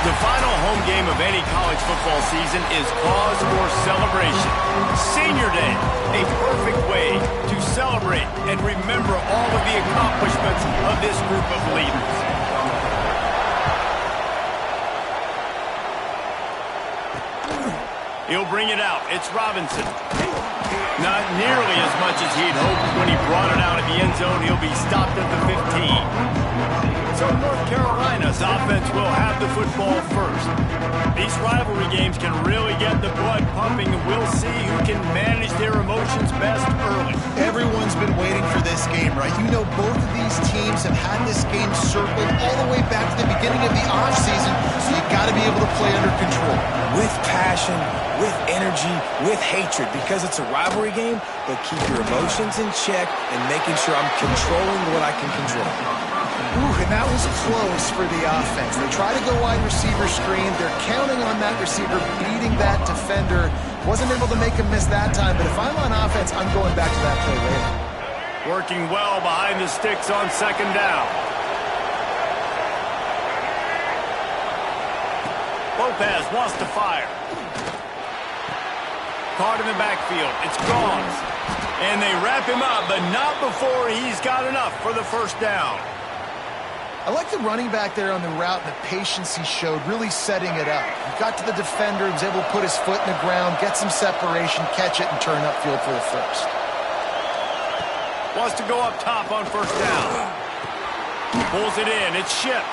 The final home game of any college football season is cause for celebration. Senior Day, a perfect way to celebrate and remember all of the accomplishments of this group of leaders. He'll bring it out. It's Robinson. Not nearly as much as he'd hoped when he brought it out at the end zone. He'll be stopped at the 15. So North Carolina's offense will have the football first. These rivalry games can really get the blood pumping, and we'll see who can manage their emotions best early. Everyone's been waiting for this game, right? You know, both of these teams have had this game circled all the way back to the beginning of the offseason, so you've got to be able to play under control. With passion, with energy, with hatred, because it's a rivalry game, but keep your emotions in check and making sure I'm controlling what I can control. Ooh, and that was close for the offense. They try to go wide receiver screen. They're counting on that receiver beating that defender. Wasn't able to make him miss that time, but if I'm on offense, I'm going back to that play later. Working well behind the sticks on second down. Lopez wants to fire. Caught in the backfield. It's gone. And they wrap him up, but not before he's got enough for the first down. I like the running back there on the route and the patience he showed, really setting it up. He got to the defender, he was able to put his foot in the ground, get some separation, catch it, and turn upfield for the first. Wants to go up top on first down. Pulls it in. It's Shipp.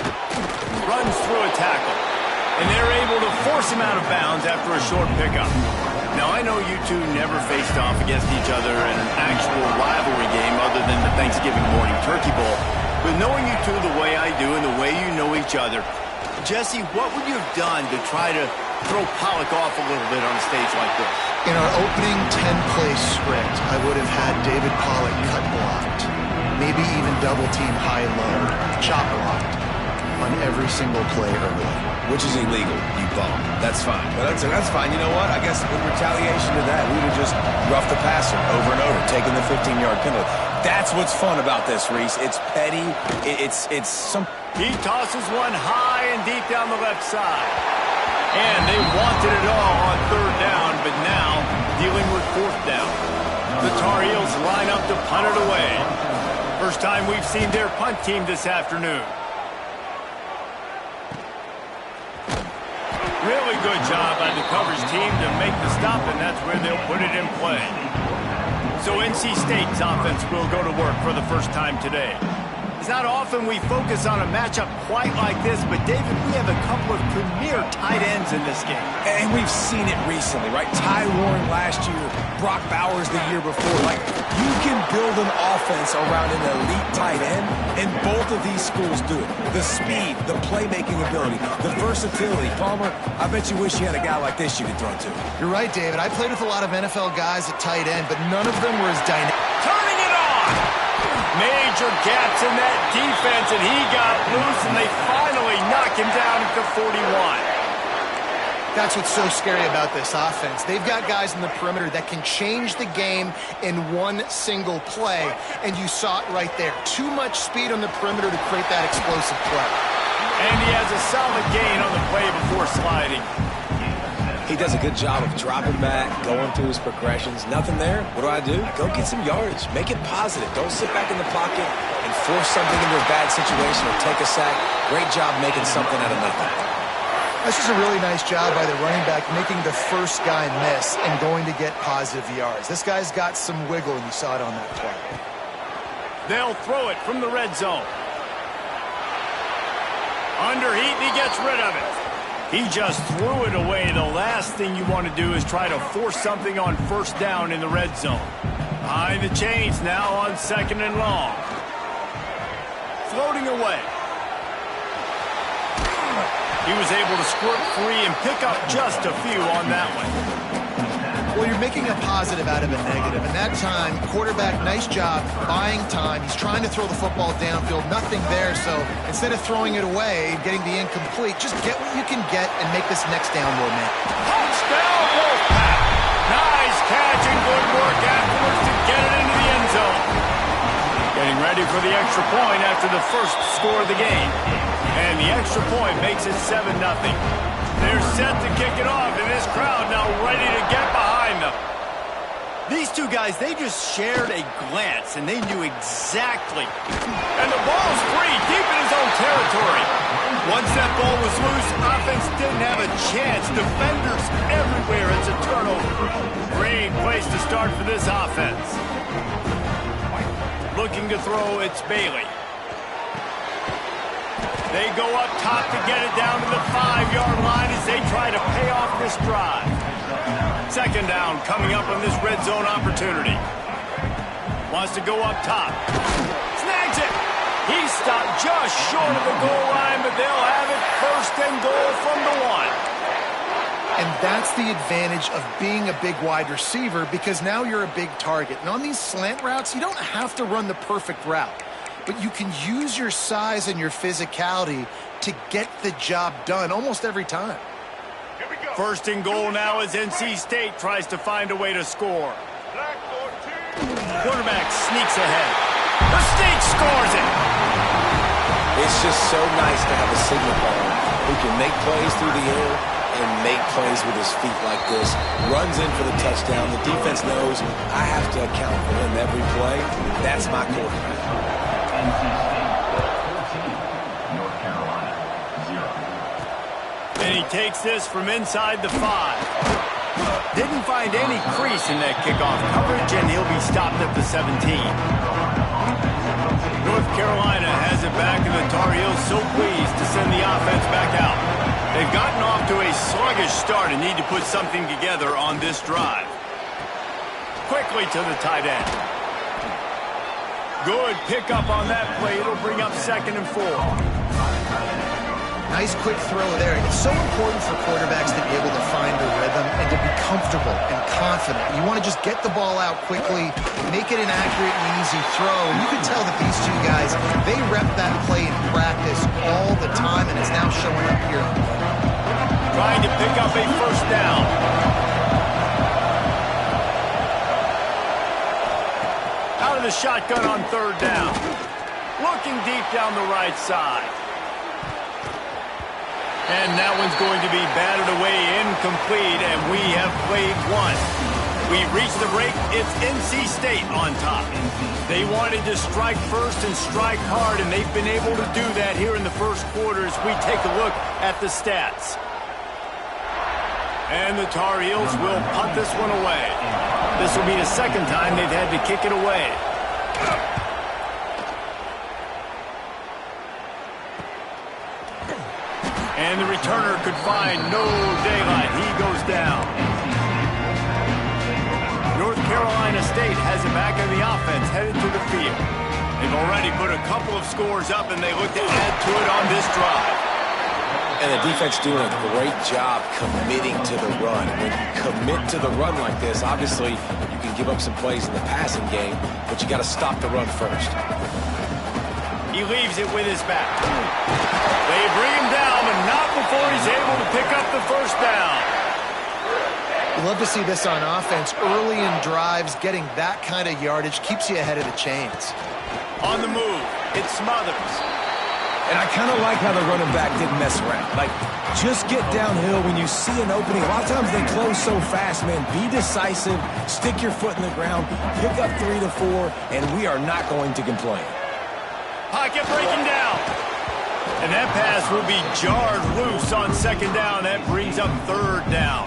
Runs through a tackle. And they're able to force him out of bounds after a short pickup. Now, I know you two never faced off against each other in an actual rivalry game other than the Thanksgiving morning turkey bowl. But knowing you two the way I do and the way you know each other, Jesse, what would you have done to try to throw Pollock off a little bit on a stage like this? In our opening 10-play script, I would have had David Pollock cut blocked, maybe even double-team high-low, chop blocked on every single play early. Which is illegal, you bum. That's fine. But that's fine. You know what? I guess in retaliation to that, we would just rough the passer over and over, taking the 15-yard penalty. That's what's fun about this, Reese. It's petty. It's some... He tosses one high and deep down the left side. And they wanted it all on third down, but now dealing with fourth down. The Tar Heels line up to punt it away. First time we've seen their punt team this afternoon. Really good job by the coverage team to make the stop, and that's where they'll put it in play. So NC State's offense will go to work for the first time today. It's not often we focus on a matchup quite like this, but David, we have a couple of premier tight ends in this game. And we've seen it recently, right? Ty Warren last year, Brock Bowers the year before. Like, you can build an offense around an elite tight end, and both of these schools do it. The speed, the playmaking ability, the versatility. Palmer, I bet you wish you had a guy like this you could throw to. You're right, David. I played with a lot of NFL guys at tight end, but none of them were as dynamic. Turning it on! Major gaps in that defense, and he got loose, and they finally knock him down at the 41. That's what's so scary about this offense. They've got guys in the perimeter that can change the game in one single play, and you saw it right there. Too much speed on the perimeter to create that explosive play. And he has a solid gain on the play before sliding. He does a good job of dropping back, going through his progressions. Nothing there. What do? Go get some yardage. Make it positive. Don't sit back in the pocket and force something into a bad situation or take a sack. Great job making something out of nothing. This is a really nice job by the running back, making the first guy miss and going to get positive yards. This guy's got some wiggle, and you saw it on that play. They'll throw it from the red zone. Under heat, and he gets rid of it. He just threw it away. The last thing you want to do is try to force something on first down in the red zone. Behind the chains now on second and long. Floating away. He was able to squirt free and pick up just a few on that one. Well, you're making a positive out of a negative. And that time, quarterback, nice job, buying time. He's trying to throw the football downfield. Nothing there, so instead of throwing it away, getting the incomplete, just get what you can get and make this next down more man. Touchdown, Wolfpack! Nice catch and good work afterwards to get it into the end zone. Getting ready for the extra point after the first score of the game. And the extra point makes it 7-0. They're set to kick it off, and this crowd now ready to get behind them. These two guys, they just shared a glance, and they knew exactly. And the ball's free, deep in his own territory. Once that ball was loose, offense didn't have a chance. Defenders everywhere. It's a turnover. Great place to start for this offense. Looking to throw, it's Bailey. They go up top to get it down to the 5-yard line as they try to pay off this drive. Second down coming up on this red zone opportunity. Wants to go up top. Snags it. He stopped just short of the goal line, but they'll have it first and goal from the 1. And that's the advantage of being a big wide receiver, because now you're a big target. And on these slant routes, you don't have to run the perfect route, but you can use your size and your physicality to get the job done almost every time. First and goal now as NC State tries to find a way to score. Quarterback sneaks ahead. The State scores it. It's just so nice to have a signal baller who can make plays through the air and make plays with his feet like this. Runs in for the touchdown. The defense knows I have to account for him every play. That's my quarterback. And he takes this from inside the 5. Didn't find any crease in that kickoff coverage, and he'll be stopped at the 17. North Carolina has it back, and the Tar Heels so pleased to send the offense back out. They've gotten off to a sluggish start and need to put something together on this drive. Quickly to the tight end. Good pickup on that play. It'll bring up 2nd and 4. Nice quick throw there. It's so important for quarterbacks to be able to find a rhythm and to be comfortable and confident. You want to just get the ball out quickly, make it an accurate and easy throw. And you can tell that these two guys, they rep that play in practice all the time, and it's now showing up here. Trying to pick up a first down. Out of the shotgun on 3rd down. Looking deep down the right side. And that one's going to be batted away, incomplete, and we have played 1. We've reached the break. It's NC State on top. They wanted to strike first and strike hard, and they've been able to do that here in the first quarter as we take a look at the stats. And the Tar Heels will punt this one away. This will be the 2nd time they've had to kick it away. And the returner could find no daylight. He goes down. North Carolina State has it back in the offense, headed to the field. They've already put a couple of scores up, and they look to add to it on this drive. And the defense doing a great job committing to the run. When you commit to the run like this, obviously you can give up some plays in the passing game, but you got to stop the run first. He leaves it with his back. They bring him down, but not before he's able to pick up the first down. You love to see this on offense. Early in drives, getting that kind of yardage keeps you ahead of the chains. On the move, it's Smothers. And I kind of like how the running back didn't mess around. Like, just get downhill when you see an opening. A lot of times they close so fast, man. Be decisive, stick your foot in the ground, pick up 3 to 4, and we are not going to complain. Pocket breaking down. And that pass will be jarred loose on 2nd down. That brings up 3rd down.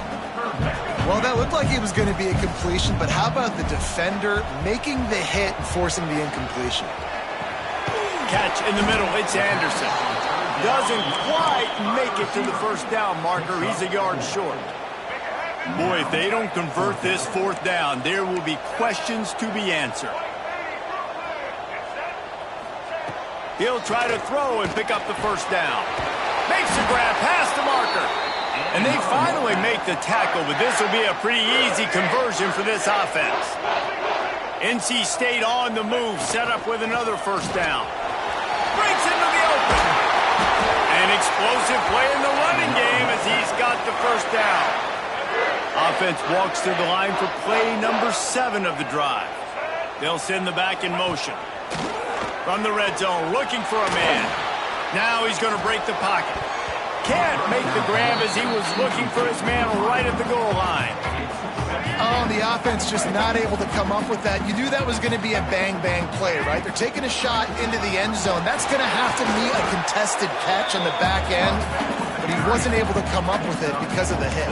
Well, that looked like it was going to be a completion, but how about the defender making the hit and forcing the incompletion? Catch in the middle. It's Anderson. Doesn't quite make it to the first down marker. He's a yard short. Boy, if they don't convert this 4th down, there will be questions to be answered. He'll try to throw and pick up the first down. Makes the grab past the marker. And they finally make the tackle, but this will be a pretty easy conversion for this offense. NC State on the move, set up with another first down. Breaks into the open. An explosive play in the running game as he's got the first down. Offense walks through the line for play number 7 of the drive. They'll send the back in motion. From the red zone, looking for a man. Now he's going to break the pocket. Can't make the grab as he was looking for his man right at the goal line. Oh, the offense just not able to come up with that. You knew that was going to be a bang-bang play, right? They're taking a shot into the end zone. That's going to have to be a contested catch on the back end, but he wasn't able to come up with it because of the hit.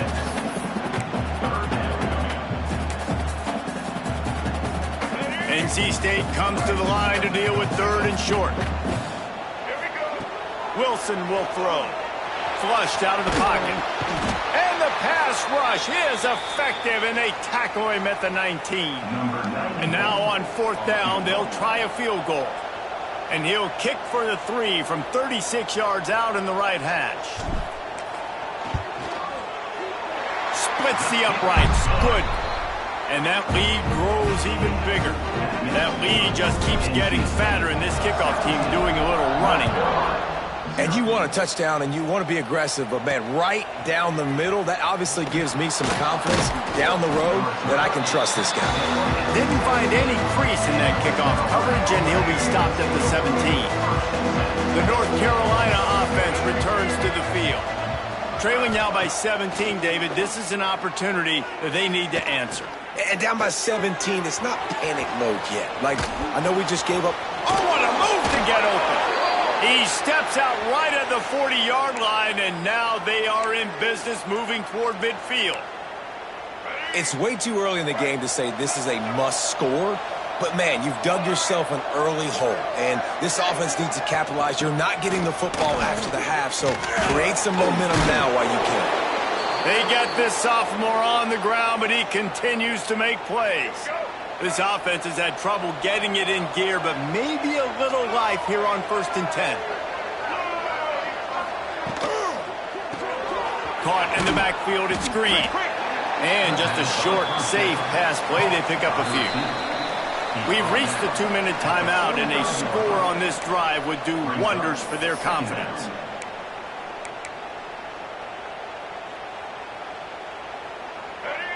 NC State comes to the line to deal with 3rd and short. Wilson will throw. Flushed out of the pocket. And the pass rush is effective, and they tackle him at the 19. And now on 4th down, they'll try a field goal. And he'll kick for the 3 from 36 yards out in the right hash. Splits the uprights. Good. And that lead grows even bigger. That lead just keeps getting fatter, and this kickoff team's doing a little running. And you want a touchdown, and you want to be aggressive, but, man, right down the middle, that obviously gives me some confidence down the road that I can trust this guy. Didn't find any crease in that kickoff coverage, and he'll be stopped at the 17. The North Carolina offense returns to the field. Trailing now by 17, David, this is an opportunity that they need to answer. And down by 17, it's not panic mode yet. Like, I know we just gave up. Oh, what a move to get open. He steps out right at the 40-yard line, and now they are in business moving toward midfield. It's way too early in the game to say this is a must score, but, man, you've dug yourself an early hole, and this offense needs to capitalize. You're not getting the football after the half, so create some momentum now while you can. They get this sophomore on the ground, but he continues to make plays. This offense has had trouble getting it in gear, but maybe a little life here on 1st and 10. Caught in the backfield, it's Green. And just a short, safe pass play, they pick up a few. We've reached the 2-minute timeout, and a score on this drive would do wonders for their confidence.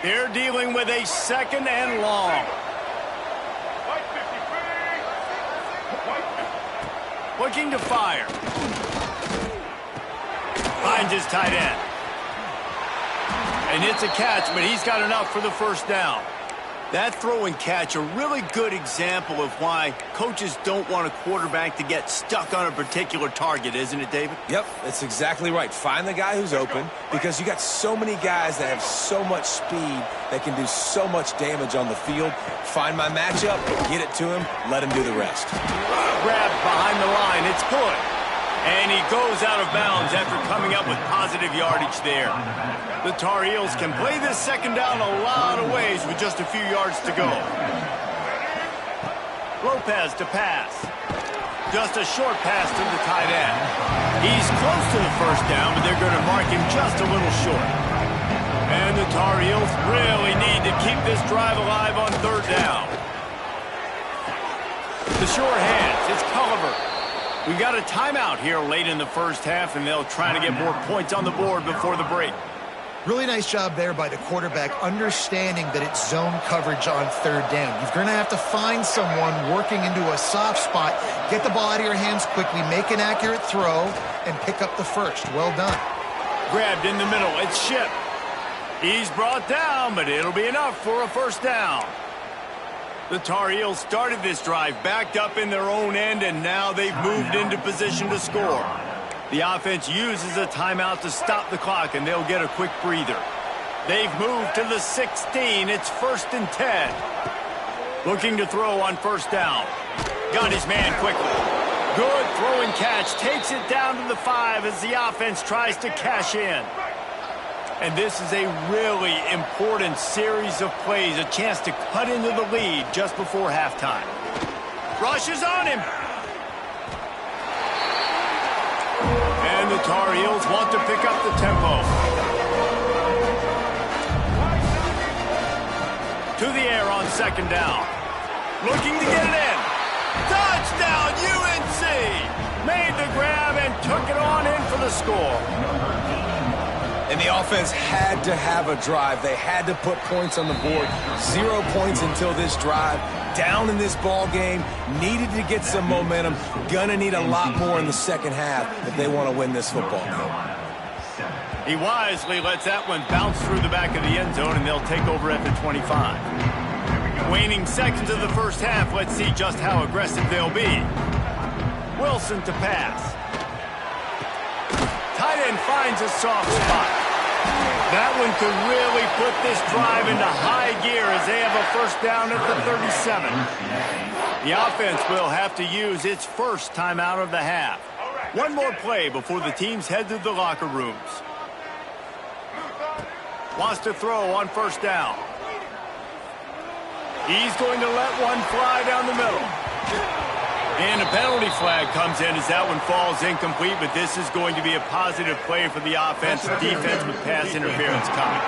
They're dealing with a 2nd and long. Looking to fire. Finds his tight end. And it's a catch, but he's got enough for the 1st down. That throw and catch, a really good example of why coaches don't want a quarterback to get stuck on a particular target, isn't it, David? Yep, that's exactly right. Find the guy who's open, because you got so many guys that have so much speed that can do so much damage on the field. Find my matchup, get it to him, let him do the rest. Grab behind the line, it's good. And he goes out of bounds after coming up with positive yardage there. The Tar Heels can play this 2nd down a lot of ways with just a few yards to go. Lopez to pass. Just a short pass to the tight end. He's close to the 1st down, but they're going to mark him just a little short. And the Tar Heels really need to keep this drive alive on 3rd down. The sure hands, it's Culliver. We've got a timeout here late in the 1st half, and they'll try to get more points on the board before the break. Really nice job there by the quarterback, understanding that it's zone coverage on 3rd down. You're going to have to find someone working into a soft spot, get the ball out of your hands quickly, make an accurate throw, and pick up the 1st. Well done. Grabbed in the middle. It's Ship. He's brought down, but it'll be enough for a 1st down. The Tar Heels started this drive backed up in their own end, and now they've moved into position to score. The offense uses a timeout to stop the clock, and they'll get a quick breather. They've moved to the 16. It's 1st and 10. Looking to throw on 1st down. Got his man quickly. Good throw and catch. Takes it down to the 5 as the offense tries to cash in. And this is a really important series of plays, a chance to cut into the lead just before halftime. Rush is on him. And the Tar Heels want to pick up the tempo. To the air on 2nd down. Looking to get it in. Touchdown, UNC! Made the grab and took it on in for the score. And the offense had to have a drive. They had to put points on the board. 0 points until this drive. down in this ball game, needed to get some momentum, gonna need a lot more in the second half if they want to win this football game. He wisely lets that one bounce through the back of the end zone, and they'll take over at the 25. Waning seconds of the first half, let's see just how aggressive they'll be. Wilson to pass. Tight end finds a soft spot. That one could really put this drive into high gear as they have a first down at the 37. The offense will have to use its first timeout of the half. One more play before the teams head to the locker rooms. Wants to throw on first down. He's going to let one fly down the middle. And a penalty flag comes in as that one falls incomplete, but this is going to be a positive play for the offense. Defense with pass interference coming.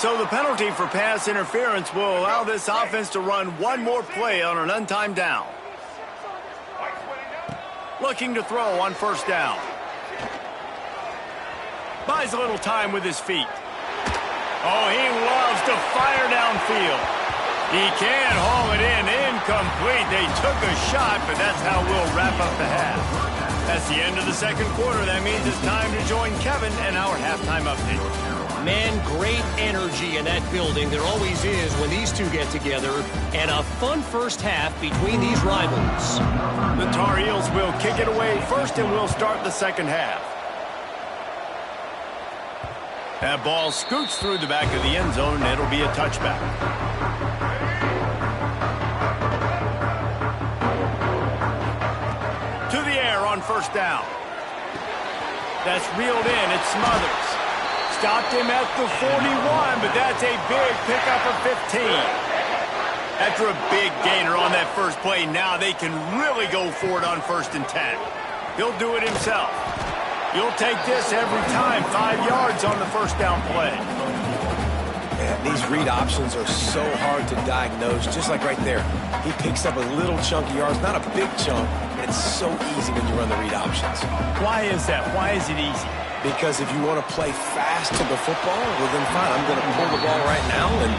So the penalty for pass interference will allow this offense to run one more play on an untimed down. Looking to throw on first down. Buys a little time with his feet. Oh, he loves to fire downfield. He can haul it in, incomplete. They took a shot, but that's how we'll wrap up the half. That's the end of the second quarter. That means it's time to join Kevin and our halftime update. Man, great energy in that building. There always is when these two get together. And a fun first half between these rivals. The Tar Heels will kick it away first, and we'll start the second half. That ball scoots through the back of the end zone, and it'll be a touchback. To the air on first down. That's reeled in. It's Smothers. Stopped him at the 41, but that's a big pickup of 15. After a big gainer on that first play, now they can really go for it on 1st and 10. He'll do it himself. You'll take this every time. 5 yards on the first down play. Man, these read options are so hard to diagnose, just like right there. He picks up a little chunk of yards, not a big chunk, but it's so easy when you run the read options. Why is that? Why is it easy? Because if you want to play fast to the football, well then fine, I'm going to pull the ball right now and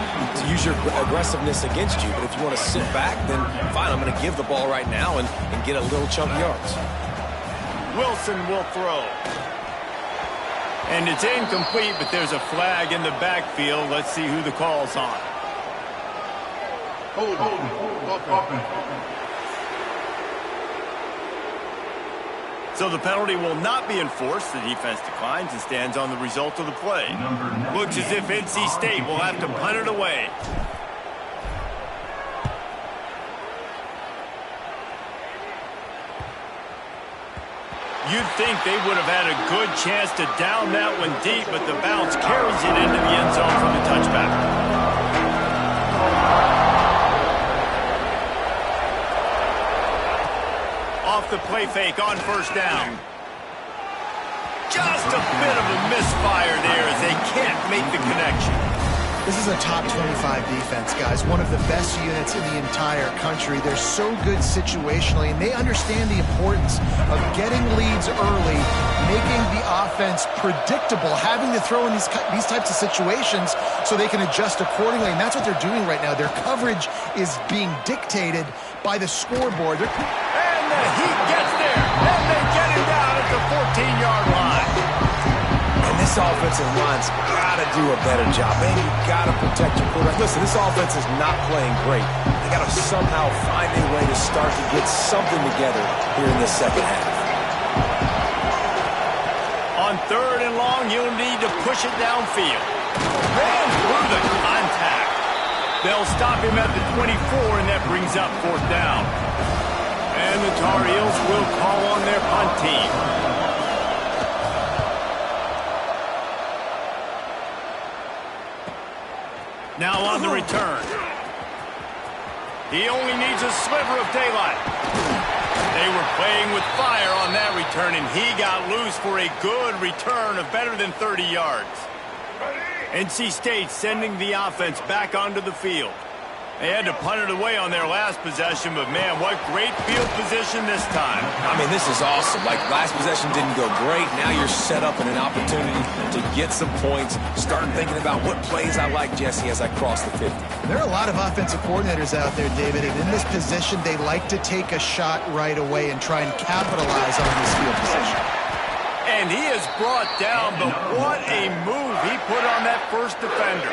use your aggressiveness against you. But if you want to sit back, then fine, I'm going to give the ball right now and get a little chunk of yards. Wilson will throw. And it's incomplete, but there's a flag in the backfield. Let's see who the call's on. Hold offense. So the penalty will not be enforced. The defense declines and stands on the result of the play. Looks as if NC State will have to punt it away. You'd think they would have had a good chance to down that one deep, but the bounce carries it into the end zone for the touchback. Off the play fake on first down. Just a bit of a misfire there as they can't make the connection. This is a top 25 defense, guys. One of the best units in the entire country. They're so good situationally, and they understand the importance of getting leads early, making the offense predictable, having to throw in these types of situations so they can adjust accordingly, and that's what they're doing right now. Their coverage is being dictated by the scoreboard. And the Heat gets there, and they get him down at the 14-yard line. This offensive line's got to do a better job. Man, you got to protect your quarterback. Listen, this offense is not playing great. They got to somehow find a way to start to get something together here in this second half. On 3rd and long, you'll need to push it downfield. Ran through the contact. They'll stop him at the 24, and that brings up 4th down. And the Tar Heels will call on their punt team. Now on the return. He only needs a sliver of daylight. They were playing with fire on that return, and he got loose for a good return of better than 30 yards. NC State sending the offense back onto the field. They had to punt it away on their last possession, but man, what great field position this time. I mean, this is awesome. Like, last possession didn't go great. Now you're set up in an opportunity to get some points. Start thinking about what plays I like, Jesse, as I cross the 50. There are a lot of offensive coordinators out there, David, and in this position, they like to take a shot right away and try and capitalize on this field position. And he is brought down, but what a move he put on that first defender.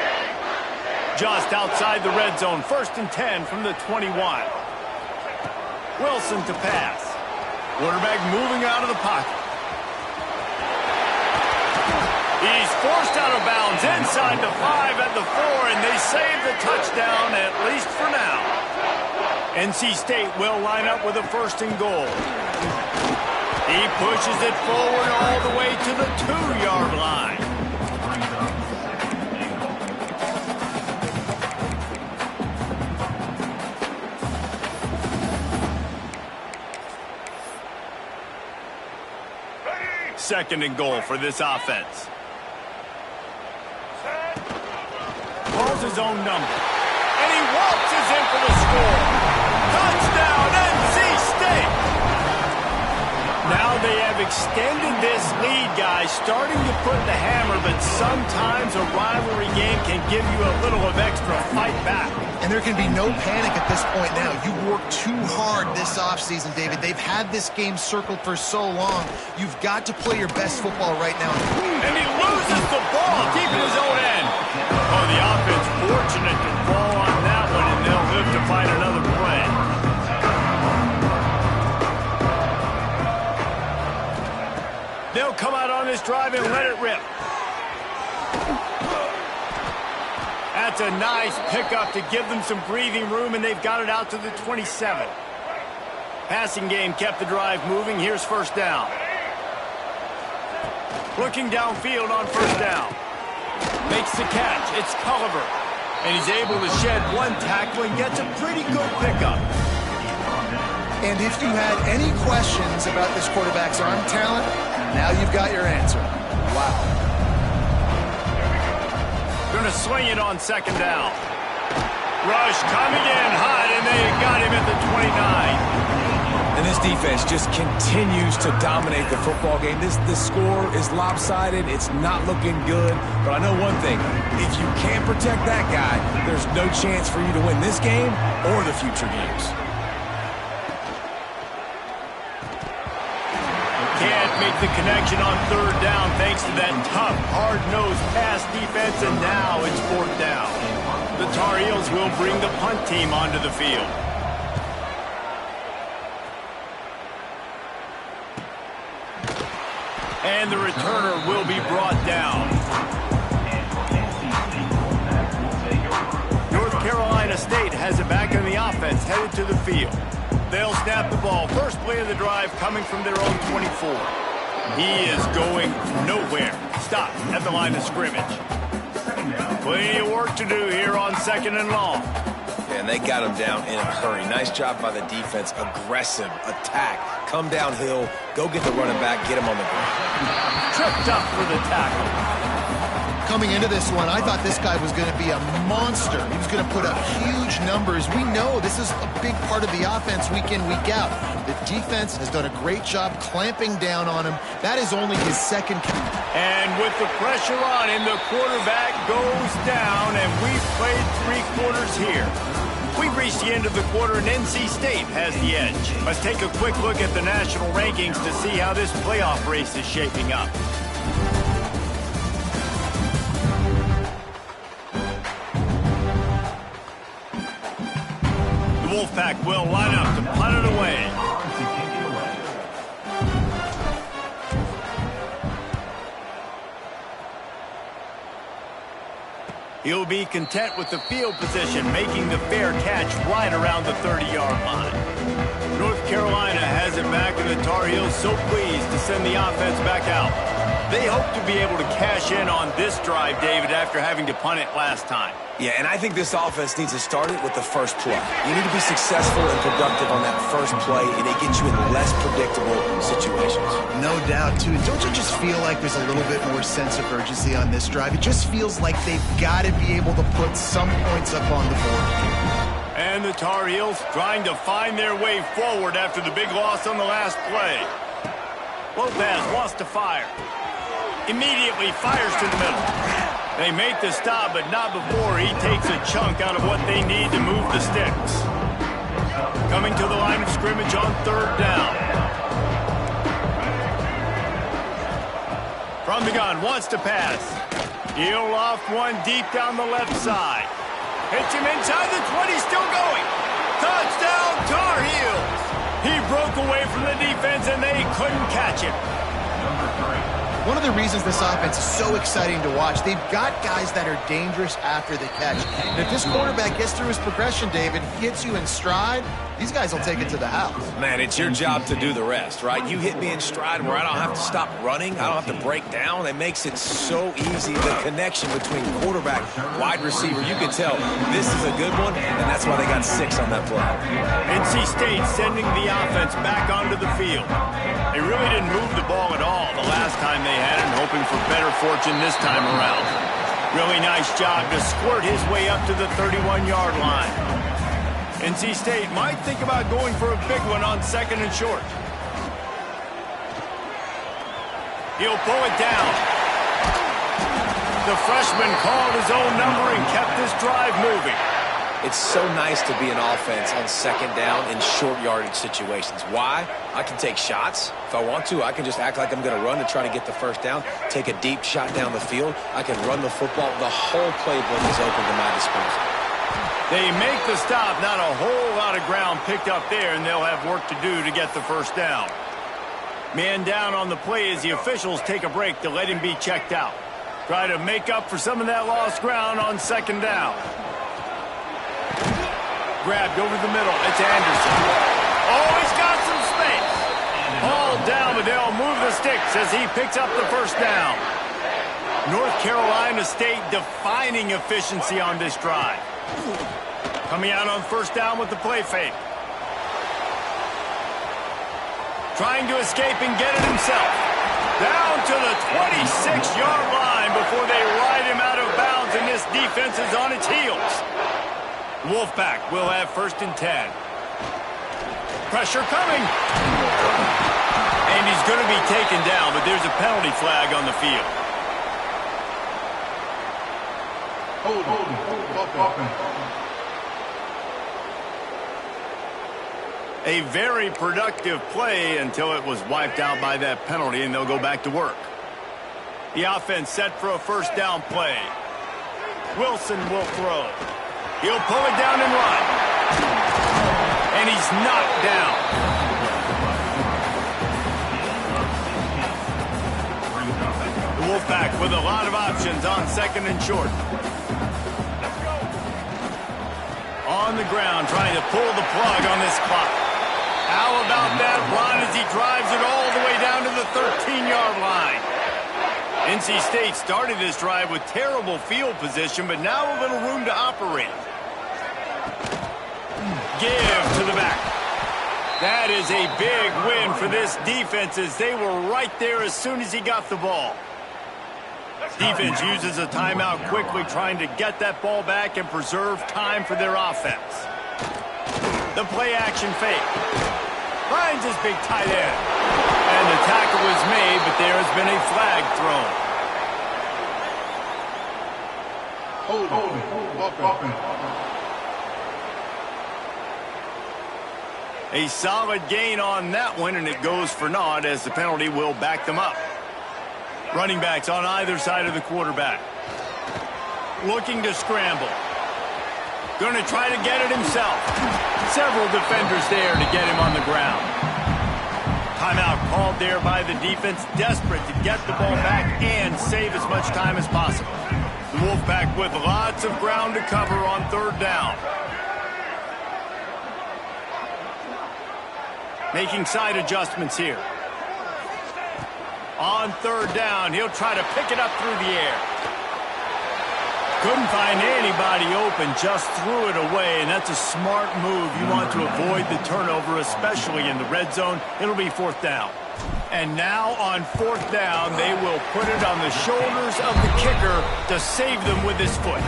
Just outside the red zone, 1st and 10 from the 21. Wilson to pass. Quarterback moving out of the pocket. He's forced out of bounds inside the 5 at the 4, and they save the touchdown, at least for now. NC State will line up with a 1st and goal. He pushes it forward all the way to the 2-yard line. Second and goal for this offense. Calls his own number. And he waltzes in for the score. Touchdown, NC State! Now they have extended this lead, guys, starting to put the hammer, but sometimes a rivalry game can give you a little of extra fight back. And there can be no panic at this point now. You worked too hard this offseason, David. They've had this game circled for so long. You've got to play your best football right now. And he loses the ball, keeping his own end. Oh, the offense fortunate to fall on that one, and they'll live to find another play. They'll come out on this drive and let it rip. That's a nice pickup to give them some breathing room, and they've got it out to the 27. Passing game kept the drive moving. Here's 1st down. Looking downfield on 1st down. Makes the catch. It's Culliver. And he's able to shed one tackle and gets a pretty good pickup. And if you had any questions about this quarterback's arm talent, now you've got your answer. Wow. Going to swing it on 2nd down. Rush coming in hot, and they got him at the 29. And this defense just continues to dominate the football game. This score is lopsided. It's not looking good. But I know one thing. If you can't protect that guy, there's no chance for you to win this game or the future games. Can't make the connection on 3rd down thanks to that tough, hard-nosed pass defense, and now it's 4th down. The Tar Heels will bring the punt team onto the field. And the returner will be brought down. North Carolina State has it back in the offense, headed to the field. They'll snap the ball. First play of the drive coming from their own 24. He is going nowhere. Stop at the line of scrimmage. Plenty of work to do here on 2nd and long. And they got him down in a hurry. Nice job by the defense. Aggressive attack. Come downhill. Go get the running back. Get him on the ground. Tripped up for the tackle. Coming into this one, I thought this guy was going to be a monster. He was going to put up huge numbers. We know this is a big part of the offense week in, week out. The defense has done a great job clamping down on him. That is only his 2nd. And with the pressure on him, the quarterback goes down, and we've played 3 quarters here. We've reached the end of the quarter, and NC State has the edge. Let's take a quick look at the national rankings to see how this playoff race is shaping up. Wolfpack will line up to punt it away. He'll be content with the field position, making the fair catch right around the 30-yard line. North Carolina has it back, and the Tar Heels so pleased to send the offense back out. They hope to be able to cash in on this drive, David, after having to punt it last time. Yeah, and I think this offense needs to start it with the first play. You need to be successful and productive on that first play, and it gets you in less predictable situations. No doubt, too. Don't you just feel like there's a little bit more sense of urgency on this drive? It just feels like they've got to be able to put some points up on the board. And the Tar Heels trying to find their way forward after the big loss on the last play. Lopez wants to fire. Immediately fires to the middle. They make the stop, but not before he takes a chunk out of what they need to move the sticks. Coming to the line of scrimmage on third down. From the gun, wants to pass. He'll off one deep down the left side. Hits him inside the 20, still going. Touchdown, Tar Heels. He broke away from the defense, and they couldn't catch him. One of the reasons this offense is so exciting to watch, they've got guys that are dangerous after the catch. And if this quarterback gets through his progression, David, hits you in stride, these guys will take it to the house. Man, it's your job to do the rest, right? You hit me in stride where I don't have to stop running. I don't have to break down. It makes it so easy. The connection between quarterback, wide receiver, you can tell this is a good one, and that's why they got 6 on that play. NC State sending the offense back onto the field. They really didn't move the ball at all the last time they had it, hoping for better fortune this time around. Really nice job to squirt his way up to the 31-yard line. NC State might think about going for a big one on 2nd and short. He'll pull it down. The freshman called his own number and kept this drive moving. It's so nice to be an offense on 2nd down in short yardage situations. Why? I can take shots. If I want to, I can just act like I'm going to run to try to get the first down, take a deep shot down the field. I can run the football. The whole playbook is open to my disposal. They make the stop, not a whole lot of ground picked up there, and they'll have work to do to get the first down. Man down on the play as the officials take a break to let him be checked out. Try to make up for some of that lost ground on 2nd down. Grabbed over the middle. It's Anderson. Oh, he's got some space. Ball down, but they'll move the sticks as he picks up the first down. North Carolina State defining efficiency on this drive. Coming out on 1st down with the play fake. Trying to escape and get it himself. Down to the 26-yard line before they ride him out of bounds, and this defense is on its heels. Wolfpack will have 1st and 10. Pressure coming. And he's going to be taken down, but there's a penalty flag on the field. A very productive play until it was wiped out by that penalty, and they'll go back to work. The offense set for a 1st down play. Wilson will throw. He'll pull it down and run. And he's knocked down. The Wolfpack with a lot of options on 2nd and short. On the ground, trying to pull the plug on this clock. How about that run as he drives it all the way down to the 13-yard line? NC State started this drive with terrible field position, but now a little room to operate. Give to the back. That is a big win for this defense as they were right there as soon as he got the ball. Defense uses a timeout quickly, trying to get that ball back and preserve time for their offense. The play-action fake. Finds his big tight end. And the tackle was made, but there has been a flag thrown. A solid gain on that one, and it goes for naught as the penalty will back them up. Running backs on either side of the quarterback. Looking to scramble. Going to try to get it himself. Several defenders there to get him on the ground. Timeout called there by the defense, desperate to get the ball back and save as much time as possible. The Wolfpack with lots of ground to cover on 3rd down. Making side adjustments here. On 3rd down, he'll try to pick it up through the air. Couldn't find anybody open, just threw it away, and that's a smart move. You want to avoid the turnover, especially in the red zone. It'll be 4th down. And now on 4th down, they will put it on the shoulders of the kicker to save them with his foot.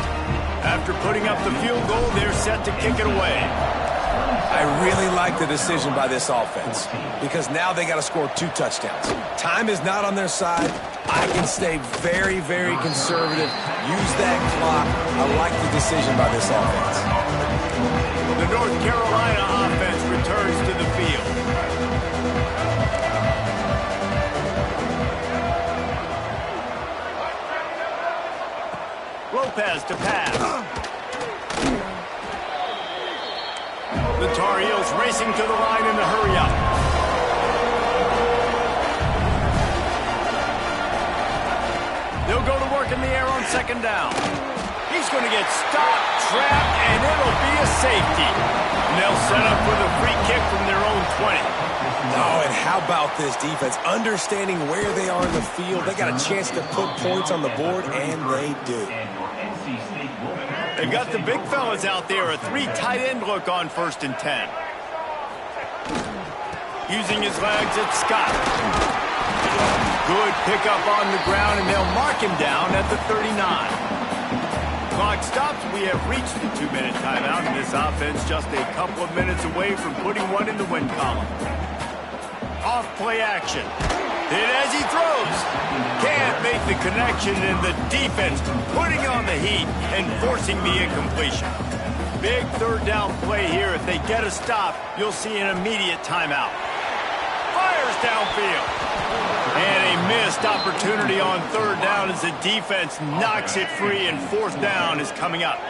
After putting up the field goal, they're set to kick it away. I really like the decision by this offense because now they got to score 2 touchdowns. Time is not on their side. I can stay very, very conservative. Use that clock. I like the decision by this offense. The North Carolina offense returns to the field. Lopez to pass. The Tar Heels racing to the line in the hurry-up. They'll go to work in the air on 2nd down. He's going to get stopped, trapped, and it'll be a safety. And they'll set up with a free kick from their own 20. Oh, and how about this defense? Understanding where they are in the field. They got a chance to put points on the board, and they do. They've got the big fellas out there. A 3 tight end look on 1st and 10. Using his legs, it's Scott. Good pickup on the ground, and they'll mark him down at the 39. Clock stops. We have reached the 2-minute timeout, and this offense just a couple of minutes away from putting one in the win column. Off play action. Hit as he throws. Can't make the connection, and the defense putting on the heat and forcing the incompletion. Big 3rd down play here. If they get a stop, you'll see an immediate timeout. Fires downfield. And a missed opportunity on 3rd down as the defense knocks it free, and 4th down is coming up.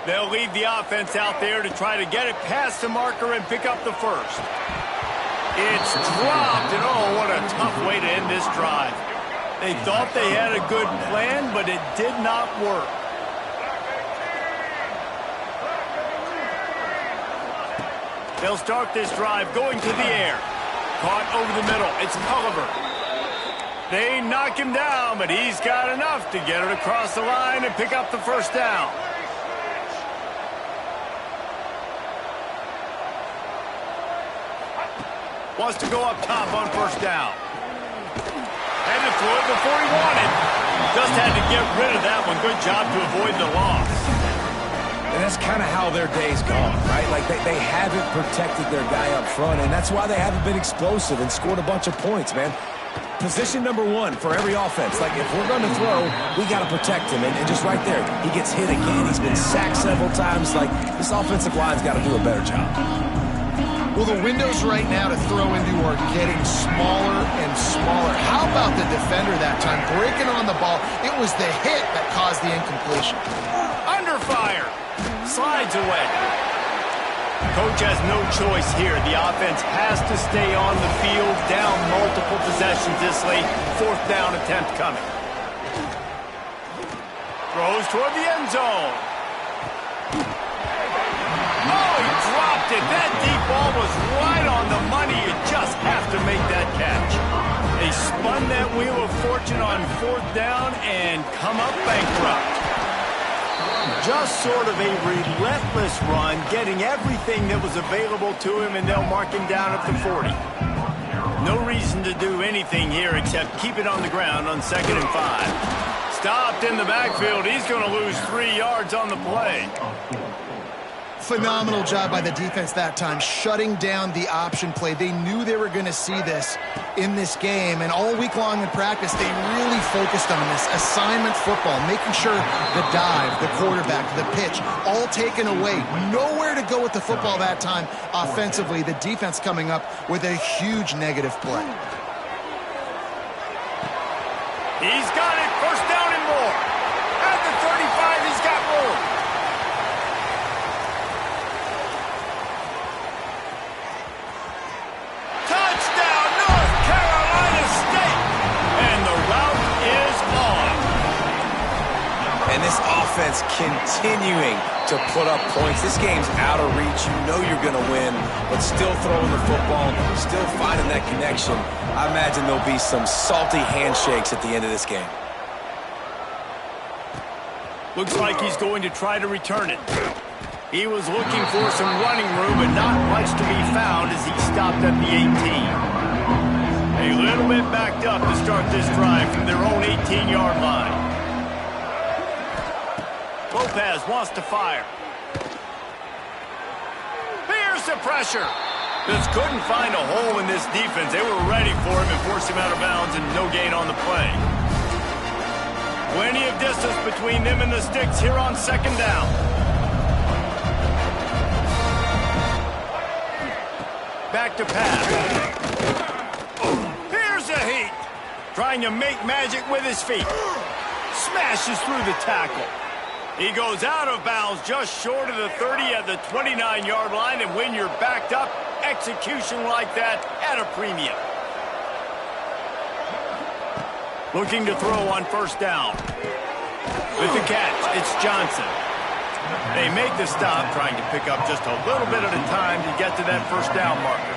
They'll leave the offense out there to try to get it past the marker and pick up the 1st. It's dropped, and oh, what a tough way to end this drive. They thought they had a good plan, but it did not work. They'll start this drive going to the air. Caught over the middle. It's Culliver. They knock him down, but he's got enough to get it across the line and pick up the 1st down. Wants to go up top on 1st down. Had to throw it before he wanted. Just had to get rid of that one. Good job to avoid the loss. And that's kind of how their day's gone, right? Like they haven't protected their guy up front, and that's why they haven't been explosive and scored a bunch of points, man. Position number 1 for every offense. Like, if we're going to throw, we got to protect him. And just right there, he gets hit again. He's been sacked several times. Like, this offensive line's got to do a better job. Well, the windows right now to throw into are getting smaller and smaller. How about the defender that time breaking on the ball? It was the hit that caused the incompletion. Under fire. Slides away. Coach has no choice here. The offense has to stay on the field, down multiple possessions this late. 4th down attempt coming. Throws toward the end zone. Oh, he dropped it. That deep ball was right on the money. You just have to make that catch. They spun that wheel of fortune on 4th down and come up bankrupt. Just sort of a relentless run, getting everything that was available to him, and they'll mark him down at the 40. No reason to do anything here except keep it on the ground on 2nd and 5. Stopped in the backfield. He's going to lose 3 yards on the play. Phenomenal job by the defense that time, shutting down the option play. They knew they were going to see this in this game, and all week long in practice, they really focused on this assignment football, making sure the dive, the quarterback, the pitch, all taken away. Nowhere to go with the football that time offensively. The defense coming up with a huge negative play. He's got it. 1st down and more. At the 35, he's got room. Touchdown, North Carolina State. And the route is on. And this offense continuing to put up points. This game's out of reach. You know you're going to win, but still throwing the football, still finding that connection. I imagine there'll be some salty handshakes at the end of this game. Looks like he's going to try to return it. He was looking for some running room, but not much to be found as he stopped at the 18. A little bit backed up to start this drive from their own 18-yard line. Lopez wants to fire. Here's the pressure. Just couldn't find a hole in this defense. They were ready for him and forced him out of bounds, and no gain on the play. Plenty of distance between them and the sticks here on second down. Back to pass. Here's a heat. Trying to make magic with his feet. Smashes through the tackle. He goes out of bounds just short of the 30 at the 29-yard line, and when you're backed up, execution like that at a premium. Looking to throw on first down. With the catch, it's Johnson. They make the stop, trying to pick up just a little bit at a time to get to that first down marker.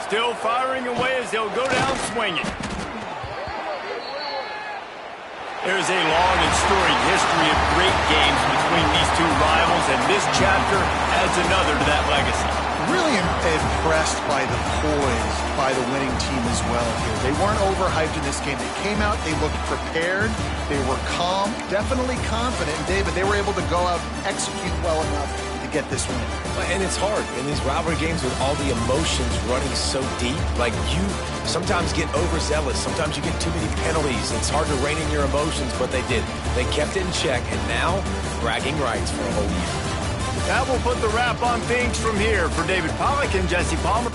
Still firing away as they'll go down swinging. There's a long and storied history of great games between these two rivals, and this chapter adds another to that legacy. Really impressed by the poise by the winning team as well here. They weren't overhyped in this game. They came out, they looked prepared, they were calm, definitely confident. And David, they were able to go out and execute well enough to get this win. And it's hard in these rivalry games with all the emotions running so deep. Like, you sometimes get overzealous. Sometimes you get too many penalties. It's hard to rein in your emotions, but they did. They kept it in check, and now bragging rights for a whole year. That will put the wrap on things from here. For David Pollack and Jesse Palmer.